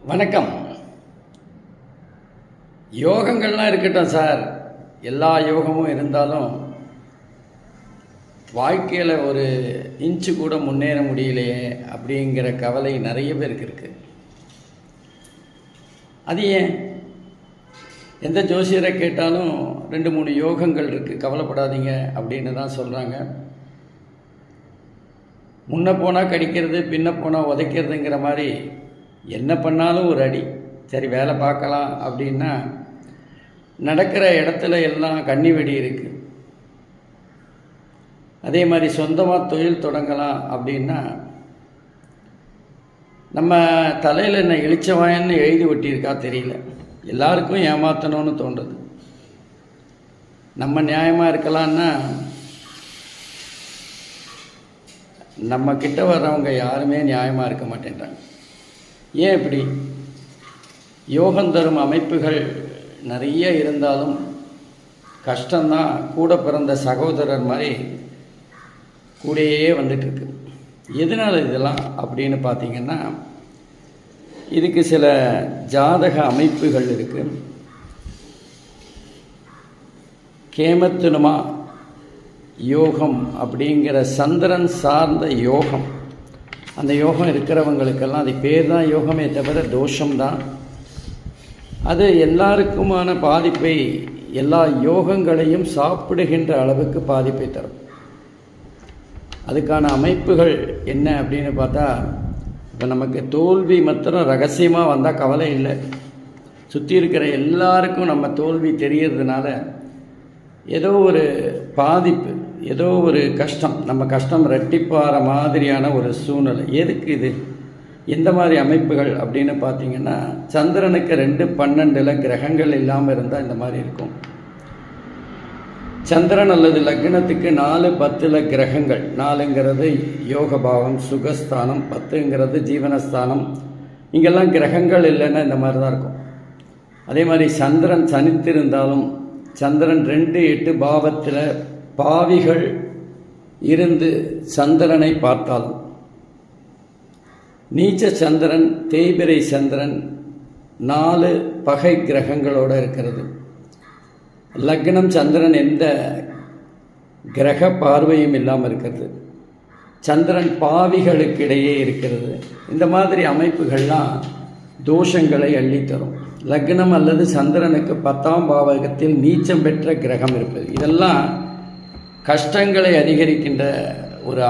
வணக்கம். யோகங்கள்லாம் இருக்கட்டும் சார், எல்லா யோகமும் இருந்தாலும் வாழ்க்கையில் ஒரு இன்ச்சு கூட முன்னேற முடியலையே அப்படிங்கிற கவலை நிறைய பேருக்கு இருக்குது. அது ஏன்? எந்த ஜோசியரை கேட்டாலும் 2-3 யோகங்கள் இருக்குது, கவலைப்படாதீங்க அப்படின்னு தான் சொல்கிறாங்க. முன்ன போனால் கடிக்கிறது, பின்ன போனால் உதைக்கிறதுங்கிற மாதிரி என்ன பண்ணாலும் ஒரு அடி. சரி, வேலை பார்க்கலாம் அப்படின்னா நடக்கிற இடத்துல எல்லாம் கன்னி வெடி இருக்குது. அதே மாதிரி சொந்தமாக தொழில் தொடங்கலாம் அப்படின்னா நம்ம தலையில் என்ன இழிச்சவாயன்னு எழுதி ஒட்டியிருக்கா தெரியல, எல்லாருக்கும் ஏமாற்றணும்னு தோன்றுது. நம்ம நியாயமாக இருக்கலான்னா நம்ம கிட்ட வர்றவங்க யாருமே நியாயமாக இருக்க மாட்டேன்றாங்க. ஏன் இப்படி? யோகம் தரும் அமைப்புகள் நிறைய இருந்தாலும் கஷ்டம்தான் கூட பிறந்த சகோதரர் மாதிரி கூடயே வந்துட்டுருக்கு. எதனால் இதெல்லாம் அப்படின்னு பார்த்திங்கன்னா, இதுக்கு சில ஜாதக அமைப்புகள் இருக்குது. கேமத்துனுமா யோகம் அப்படிங்கிற சந்திரன் சார்ந்த யோகம், அந்த யோகம் இருக்கிறவங்களுக்கெல்லாம் அது பேர் தான் யோகமே தவிர தோஷம்தான். அது எல்லாருக்குமான பாதிப்பை, எல்லா யோகங்களையும் சாப்பிடுகின்ற அளவுக்கு பாதிப்பை தரும். அதுக்கான அமைப்புகள் என்ன அப்படின்னு பார்த்தா, இப்போ நமக்கு தோல்வி மாத்திரம் ரகசியமாக வந்தால் கவலை இல்லை. சுற்றி இருக்கிற எல்லாருக்கும் நம்ம தோல்வி தெரியறதுனால ஏதோ ஒரு பாதிப்பு, ஏதோ ஒரு கஷ்டம், நம்ம கஷ்டம் ரெட்டிப்பாற மாதிரியான ஒரு சூழ்நிலை. எதுக்கு இது? எந்த மாதிரி அமைப்புகள் அப்படின்னு பார்த்தீங்கன்னா, சந்திரனுக்கு 2-12 கிரகங்கள் இல்லாமல் இருந்தால் இந்த மாதிரி இருக்கும். சந்திரன் அல்லது லக்னத்துக்கு 4-10 கிரகங்கள், 4ங்கிறது யோகபாவம் சுகஸ்தானம், 10ங்கிறது ஜீவனஸ்தானம், இங்கெல்லாம் கிரகங்கள் இல்லைன்னா இந்த மாதிரி தான் இருக்கும். அதே மாதிரி சந்திரன் சனித்திருந்தாலும், சந்திரன் 2-8 பாவத்தில் பாவிகள் இருந்து சந்திரனை பார்த்தாலும், நீச்ச சந்திரன், தேய்பிரை சந்திரன் 4 பகை கிரகங்களோடு இருக்கிறது. லக்னம் சந்திரன் எந்த கிரக பார்வையும் இல்லாமல் இருக்கிறது. சந்திரன் பாவிகளுக்கு இடையே இருக்கிறது. இந்த மாதிரி அமைப்புகள்லாம் தோஷங்களை அள்ளித்தரும். லக்னம் அல்லது சந்திரனுக்கு 10ஆம் பாவகத்தில் நீச்சம் பெற்ற கிரகம் இருப்பது, இதெல்லாம் கஷ்டங்களை அதிகரிக்கின்ற ஒரு